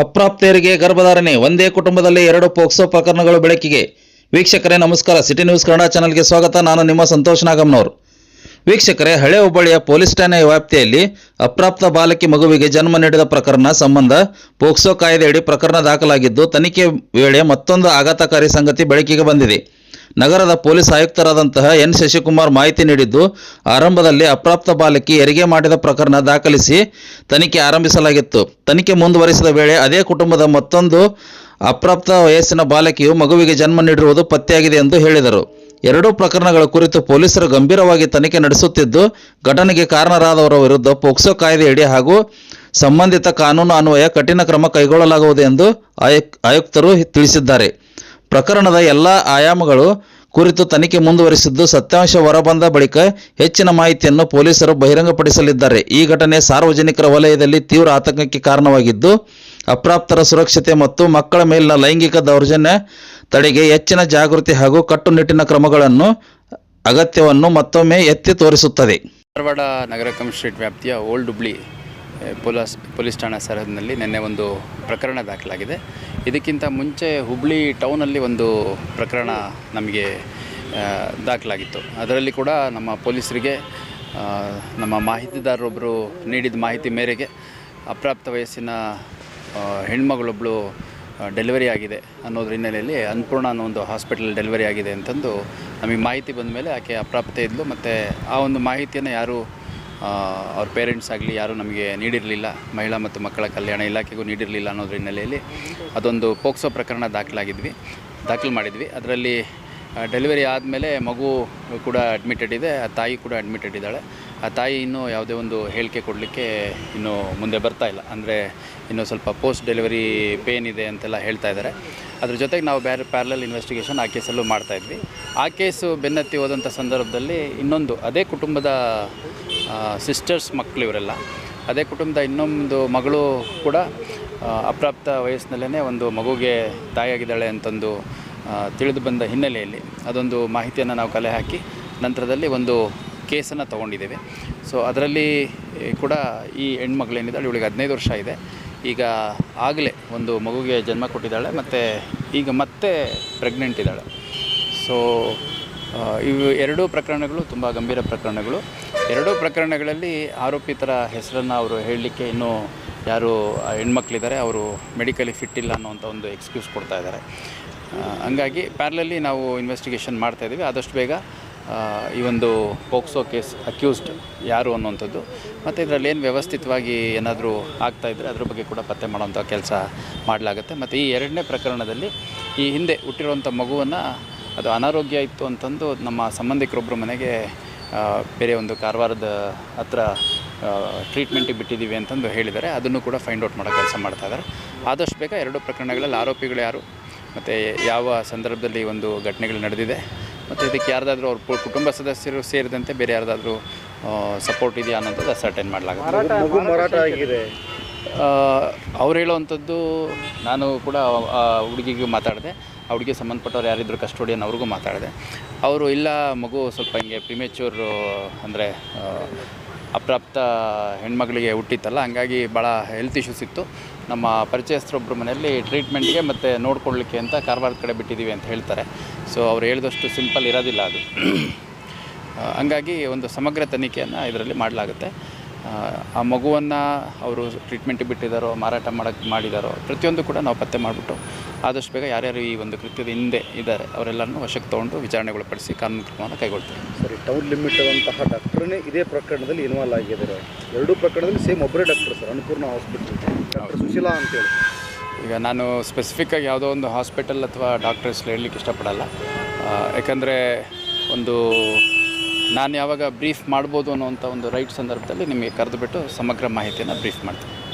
ಅಪ್ರಾಪ್ತೆಯರಿಗೆ ಗರ್ಭಧಾರಣೆ, ಒಂದೇ ಕುಟುಂಬದಲ್ಲಿ 2 ಪೋಕ್ಸೋ ಪ್ರಕರಣಗಳು ಬೆಳಕಿಗೆ. ವೀಕ್ಷಕರೇ ನಮಸ್ಕಾರ, ಸಿಟಿ ನ್ಯೂಸ್ ಕನ್ನಡ ಚಾನಲ್ಗೆ ಸ್ವಾಗತ. ನಾನು ನಿಮ್ಮ ಸಂತೋಷ್ ನಾಗಮ್ನವರು. ವೀಕ್ಷಕರೇ, ಹಳೆ ಹುಬ್ಬಳ್ಳಿಯ ಪೊಲೀಸ್ ಠಾಣೆಯ ವ್ಯಾಪ್ತಿಯಲ್ಲಿ ಅಪ್ರಾಪ್ತ ಬಾಲಕಿ ಮಗುವಿಗೆ ಜನ್ಮ ನೀಡಿದ ಪ್ರಕರಣ ಸಂಬಂಧ ಪೋಕ್ಸೋ ಕಾಯ್ದೆಯಡಿ ಪ್ರಕರಣ ದಾಖಲಾಗಿದ್ದು, ತನಿಖೆ ವೇಳೆ ಮತ್ತೊಂದು ಆಘಾತಕಾರಿ ಸಂಗತಿ ಬೆಳಕಿಗೆ ಬಂದಿದೆ. ನಗರದ ಪೊಲೀಸ್ ಆಯುಕ್ತರಾದಂತಹ ಎನ್ ಶಶಿಕುಮಾರ್ ಮಾಹಿತಿ ನೀಡಿದ್ದು, ಆರಂಭದಲ್ಲಿ ಅಪ್ರಾಪ್ತ ಬಾಲಕಿ ಹೆರಿಗೆ ಮಾಡಿದ ಪ್ರಕರಣ ದಾಖಲಿಸಿ ತನಿಖೆ ಆರಂಭಿಸಲಾಗಿತ್ತು. ತನಿಖೆ ಮುಂದುವರಿಸಿದ ವೇಳೆ ಅದೇ ಕುಟುಂಬದ ಮತ್ತೊಂದು ಅಪ್ರಾಪ್ತ ವಯಸ್ಸಿನ ಬಾಲಕಿಯು ಮಗುವಿಗೆ ಜನ್ಮ ನೀಡಿರುವುದು ಪತ್ತೆಯಾಗಿದೆ ಎಂದು ಹೇಳಿದರು. ಎರಡೂ ಪ್ರಕರಣಗಳ ಕುರಿತು ಪೊಲೀಸರು ಗಂಭೀರವಾಗಿ ತನಿಖೆ ನಡೆಸುತ್ತಿದ್ದು, ಘಟನೆಗೆ ಕಾರಣರಾದವರ ವಿರುದ್ಧ ಪೋಕ್ಸೋ ಕಾಯ್ದೆಯಡಿ ಹಾಗೂ ಸಂಬಂಧಿತ ಕಾನೂನು ಅನ್ವಯ ಕಠಿಣ ಕ್ರಮ ಕೈಗೊಳ್ಳಲಾಗುವುದು ಎಂದು ಆಯುಕ್ತರು ತಿಳಿಸಿದ್ದಾರೆ. ಪ್ರಕರಣದ ಎಲ್ಲ ಆಯಾಮಗಳು ಕುರಿತು ತನಿಖೆ ಮುಂದುವರಿಸಿದ್ದು, ಸತ್ಯಾಂಶ ಹೊರಬಂದ ಬಳಿಕ ಹೆಚ್ಚಿನ ಮಾಹಿತಿಯನ್ನು ಪೊಲೀಸರು ಬಹಿರಂಗಪಡಿಸಲಿದ್ದಾರೆ. ಈ ಘಟನೆ ಸಾರ್ವಜನಿಕರ ವಲಯದಲ್ಲಿ ತೀವ್ರ ಆತಂಕಕ್ಕೆ ಕಾರಣವಾಗಿದ್ದು, ಅಪ್ರಾಪ್ತರ ಸುರಕ್ಷತೆ ಮತ್ತು ಮಕ್ಕಳ ಮೇಲಿನ ಲೈಂಗಿಕ ದೌರ್ಜನ್ಯ ತಡೆಗೆ ಹೆಚ್ಚಿನ ಜಾಗೃತಿ ಹಾಗೂ ಕಟ್ಟುನಿಟ್ಟಿನ ಕ್ರಮಗಳನ್ನು ಅಗತ್ಯವನ್ನು ಮತ್ತೊಮ್ಮೆ ಎತ್ತಿ ತೋರಿಸುತ್ತದೆ. ಧಾರವಾಡ ನಗರ ಕಮಿಷನರೇಟ್ ವ್ಯಾಪ್ತಿಯ ಓಲ್ಡ್ ಹುಬ್ಳಿ ಪೊಲೀಸ್ ಠಾಣಾ ಸರಹದ್ದಿನಲ್ಲಿ ನಿನ್ನೆ ಒಂದು ಪ್ರಕರಣ ದಾಖಲಾಗಿದೆ. ಇದಕ್ಕಿಂತ ಮುಂಚೆ ಹುಬ್ಳಿ ಟೌನಲ್ಲಿ ಒಂದು ಪ್ರಕರಣ ನಮಗೆ ದಾಖಲಾಗಿತ್ತು. ಅದರಲ್ಲಿ ಕೂಡ ನಮ್ಮ ಪೊಲೀಸರಿಗೆ ನಮ್ಮ ಮಾಹಿತಿದಾರರೊಬ್ಬರು ನೀಡಿದ ಮಾಹಿತಿ ಮೇರೆಗೆ ಅಪ್ರಾಪ್ತ ವಯಸ್ಸಿನ ಹೆಣ್ಮಗಳೊಬ್ಬಳು ಡೆಲಿವರಿ ಆಗಿದೆ ಅನ್ನೋದ್ರ ಹಿನ್ನೆಲೆಯಲ್ಲಿ ಅನ್ನಪೂರ್ಣ ಅನ್ನೋ ಒಂದು ಹಾಸ್ಪಿಟಲ್ ಡೆಲಿವರಿ ಆಗಿದೆ ಅಂತಂದು ನಮಗೆ ಮಾಹಿತಿ ಬಂದ ಮೇಲೆ ಆಕೆ ಅಪ್ರಾಪ್ತೆ ಇದ್ಲು. ಮತ್ತು ಆ ಒಂದು ಮಾಹಿತಿಯನ್ನು ಯಾರು ಅವ್ರ ಪೇರೆಂಟ್ಸ್ ಆಗಲಿ ಯಾರೂ ನಮಗೆ ನೀಡಿರಲಿಲ್ಲ, ಮಹಿಳಾ ಮತ್ತು ಮಕ್ಕಳ ಕಲ್ಯಾಣ ಇಲಾಖೆಗೂ ನೀಡಿರಲಿಲ್ಲ ಅನ್ನೋದ್ರ ಹಿನ್ನೆಲೆಯಲ್ಲಿ ಅದೊಂದು ಪೋಕ್ಸೋ ಪ್ರಕರಣ ದಾಖಲು ಮಾಡಿದ್ವಿ. ಅದರಲ್ಲಿ ಡೆಲಿವರಿ ಆದಮೇಲೆ ಮಗು ಕೂಡ ಅಡ್ಮಿಟೆಡ್ ಇದೆ, ಆ ತಾಯಿ ಕೂಡ ಅಡ್ಮಿಟೆಡ್ ಇದ್ದಾಳೆ. ಆ ತಾಯಿ ಇನ್ನೂ ಯಾವುದೇ ಒಂದು ಹೇಳಿಕೆ ಕೊಡಲಿಕ್ಕೆ ಇನ್ನೂ ಮುಂದೆ ಬರ್ತಾ ಇಲ್ಲ. ಅಂದರೆ ಇನ್ನೂ ಸ್ವಲ್ಪ ಪೋಸ್ಟ್ ಡೆಲಿವರಿ ಪೇನ್ ಇದೆ ಅಂತೆಲ್ಲ ಹೇಳ್ತಾ ಇದ್ದಾರೆ. ಅದ್ರ ಜೊತೆಗೆ ನಾವು ಪ್ಯಾರಲಲ್ ಇನ್ವೆಸ್ಟಿಗೇಷನ್ ಆ ಕೇಸಲ್ಲೂ ಮಾಡ್ತಾಯಿದ್ವಿ. ಆ ಕೇಸು ಬೆನ್ನತ್ತಿ ಹೋದಂಥ ಸಂದರ್ಭದಲ್ಲಿ ಇನ್ನೊಂದು ಅದೇ ಕುಟುಂಬದ ಸಿಸ್ಟರ್ಸ್ ಮಕ್ಕಳು ಇವರೆಲ್ಲ, ಅದೇ ಕುಟುಂಬದ ಇನ್ನೊಂದು ಮಗಳು ಕೂಡ ಅಪ್ರಾಪ್ತ ವಯಸ್ಸಿನಲ್ಲೇ ಒಂದು ಮಗುಗೆ ತಾಯಿಯಾಗಿದ್ದಾಳೆ ಅಂತಂದು ತಿಳಿದು ಬಂದ ಹಿನ್ನೆಲೆಯಲ್ಲಿ ಅದೊಂದು ಮಾಹಿತಿಯನ್ನು ನಾವು ಕಲೆ ಹಾಕಿ ನಂತರದಲ್ಲಿ ಒಂದು ಕೇಸನ್ನು ತೊಗೊಂಡಿದ್ದೇವೆ. ಸೊ ಅದರಲ್ಲಿ ಕೂಡ ಈ ಹೆಣ್ಮಗಳೇನಿದ್ದಾಳೆ ಇವಳಿಗೆ 15 ವರ್ಷ ಇದೆ. ಈಗ ಆಗಲೇ ಒಂದು ಮಗುಗೆ ಜನ್ಮ ಕೊಟ್ಟಿದ್ದಾಳೆ ಮತ್ತು ಈಗ ಮತ್ತೆ ಪ್ರೆಗ್ನೆಂಟ್ ಇದ್ದಾಳೆ. ಸೊ ಇವು ಎರಡೂ ಪ್ರಕರಣಗಳು ತುಂಬ ಗಂಭೀರ ಪ್ರಕರಣಗಳು. ಎರಡೂ ಪ್ರಕರಣಗಳಲ್ಲಿ ಆರೋಪಿತರ ಹೆಸರನ್ನು ಅವರು ಹೇಳಲಿಕ್ಕೆ ಇನ್ನೂ ಯಾರು ಹೆಣ್ಮಕ್ಳಿದ್ದಾರೆ ಅವರು ಮೆಡಿಕಲಿ ಫಿಟ್ ಇಲ್ಲ ಅನ್ನೋವಂಥ ಒಂದು ಎಕ್ಸ್ಕ್ಯೂಸ್ ಕೊಡ್ತಾ ಇದ್ದಾರೆ. ಹಂಗಾಗಿ ಪ್ಯಾರಲಲ್ಲಿ ನಾವು ಇನ್ವೆಸ್ಟಿಗೇಷನ್ ಮಾಡ್ತಾಯಿದ್ದೀವಿ. ಆದಷ್ಟು ಬೇಗ ಈ ಒಂದು ಪೋಕ್ಸೋ ಕೇಸ್ ಅಕ್ಯೂಸ್ಡ್ ಯಾರು ಅನ್ನುವಂಥದ್ದು ಮತ್ತು ಇದರಲ್ಲಿ ಏನು ವ್ಯವಸ್ಥಿತವಾಗಿ ಏನಾದರೂ ಆಗ್ತಾಯಿದ್ರೆ ಅದ್ರ ಬಗ್ಗೆ ಕೂಡ ಪತ್ತೆ ಮಾಡೋವಂಥ ಕೆಲಸ ಮಾಡಲಾಗುತ್ತೆ. ಮತ್ತು ಈ ಎರಡನೇ ಪ್ರಕರಣದಲ್ಲಿ ಈ ಹಿಂದೆ ಹುಟ್ಟಿರುವಂಥ ಮಗುವನ್ನು ಅದು ಅನಾರೋಗ್ಯ ಇತ್ತು ಅಂತಂದು ನಮ್ಮ ಸಂಬಂಧಿಕರೊಬ್ಬರು ಮನೆಗೆ ಬೇರೆ ಒಂದು ಕಾರವಾರದ ಹತ್ರ ಟ್ರೀಟ್ಮೆಂಟಿಗೆ ಬಿಟ್ಟಿದ್ದೀವಿ ಅಂತಂದು ಹೇಳಿದ್ದಾರೆ. ಅದನ್ನು ಕೂಡ ಫೈಂಡ್ ಔಟ್ ಮಾಡೋ ಕೆಲಸ ಮಾಡ್ತಾಯಿದ್ದಾರೆ. ಆದಷ್ಟು ಬೇಗ ಎರಡೂ ಪ್ರಕರಣಗಳಲ್ಲಿ ಆರೋಪಿಗಳು ಯಾರು ಮತ್ತು ಯಾವ ಸಂದರ್ಭದಲ್ಲಿ ಒಂದು ಘಟನೆಗಳು ನಡೆದಿದೆ ಮತ್ತು ಇದಕ್ಕೆ ಯಾರ್ದಾದ್ರೂ ಅವ್ರ ಕುಟುಂಬ ಸದಸ್ಯರು ಸೇರಿದಂತೆ ಬೇರೆ ಯಾರ್ದಾದ್ರೂ ಸಪೋರ್ಟ್ ಇದೆಯಾ ಅನ್ನೋಂಥದ್ದು ಅಸರ್ಟೈನ್ ಮಾಡಲಾಗುತ್ತೆ. ಅವ್ರು ಹೇಳೋವಂಥದ್ದು ನಾನು ಕೂಡ ಆ ಹುಡುಗಿಗೂ ಮಾತಾಡಿದೆ, ಆ ಹುಡುಗಿಗೆ ಸಂಬಂಧಪಟ್ಟವ್ರು ಯಾರಿದ್ರು ಕಸ್ಟೋಡಿಯನ್ ಅವ್ರಿಗೂ ಮಾತಾಡಿದೆ. ಅವರು ಇಲ್ಲ ಮಗು ಸ್ವಲ್ಪ ಹಿಂಗೆ ಪ್ರಿಮೇಚ್ಯೂರ್ ಅಂದರೆ ಅಪ್ರಾಪ್ತ ಹೆಣ್ಮಗಳಿಗೆ ಹುಟ್ಟಿತ್ತಲ್ಲ, ಹಂಗಾಗಿ ಭಾಳ ಹೆಲ್ತ್ ಇಶ್ಯೂಸ್ ಇತ್ತು, ನಮ್ಮ ಪರಿಚಯಸ್ಥರೊಬ್ಬರ ಮನೆಯಲ್ಲಿ ಟ್ರೀಟ್ಮೆಂಟ್ಗೆ ಮತ್ತು ನೋಡ್ಕೊಳ್ಳಿಕ್ಕೆ ಅಂತ ಕಾರವಾರದ ಕಡೆ ಬಿಟ್ಟಿದ್ದೀವಿ ಅಂತ ಹೇಳ್ತಾರೆ. ಸೊ ಅವ್ರು ಹೇಳಿದಷ್ಟು ಸಿಂಪಲ್ ಇರೋದಿಲ್ಲ ಅದು. ಹಂಗಾಗಿ ಒಂದು ಸಮಗ್ರ ತನಿಖೆಯನ್ನು ಇದರಲ್ಲಿ ಮಾಡಲಾಗುತ್ತೆ. ಆ ಮಗುವನ್ನು ಅವರು ಟ್ರೀಟ್ಮೆಂಟಿಗೆ ಬಿಟ್ಟಿದ್ದಾರೋ ಮಾರಾಟ ಮಾಡಿದಾರೋ ಪ್ರತಿಯೊಂದು ಕೂಡ ನಾವು ಪತ್ತೆ ಮಾಡಿಬಿಟ್ಟು ಆದಷ್ಟು ಬೇಗ ಯಾರ್ಯಾರು ಈ ಒಂದು ಕೃತ್ಯದ ಹಿಂದೆ ಇದ್ದಾರೆ ಅವರೆಲ್ಲರನ್ನೂ ವಶಕ್ಕೆ ತೊಗೊಂಡು ವಿಚಾರಣೆಗೊಳಪಡಿಸಿ ಕಾನೂನು ಕ್ರಮವನ್ನು ಕೈಗೊಳ್ತಾರೆ. ಸರಿ, ಟೌನ್ ಲಿಮಿಟ್ ಆದಂತಹ ಡಾಕ್ಟ್ರನ್ನೇ ಇದೇ ಪ್ರಕರಣದಲ್ಲಿ ಇನ್ವಾಲ್ವ್ ಆಗಿದ್ದಾರೆ. ಎರಡೂ ಪ್ರಕರಣದಲ್ಲಿ ಸೇಮ್ ಒಬ್ಬರೇ doctor sir, Annapurna hospital doctor Sushila ಅಂತೇಳಿ. ಈಗ ನಾನು ಸ್ಪೆಸಿಫಿಕ್ಕಾಗಿ ಯಾವುದೋ ಒಂದು ಹಾಸ್ಪಿಟಲ್ ಅಥವಾ ಡಾಕ್ಟರ್ ಹೆಸರು ಹೇಳಲಿಕ್ಕೆ ಇಷ್ಟಪಡಲ್ಲ. ಯಾಕಂದರೆ ಒಂದು ನಾನು ಯಾವಾಗ ಬ್ರೀಫ್ ಮಾಡ್ಬೋದು ಅನ್ನೋವಂಥ ಒಂದು ರೈಟ್ ಸಂದರ್ಭದಲ್ಲಿ ನಿಮಗೆ ಕರೆದುಬಿಟ್ಟು ಸಮಗ್ರ ಮಾಹಿತಿಯನ್ನು ಬ್ರೀಫ್ ಮಾಡ್ತೀನಿ.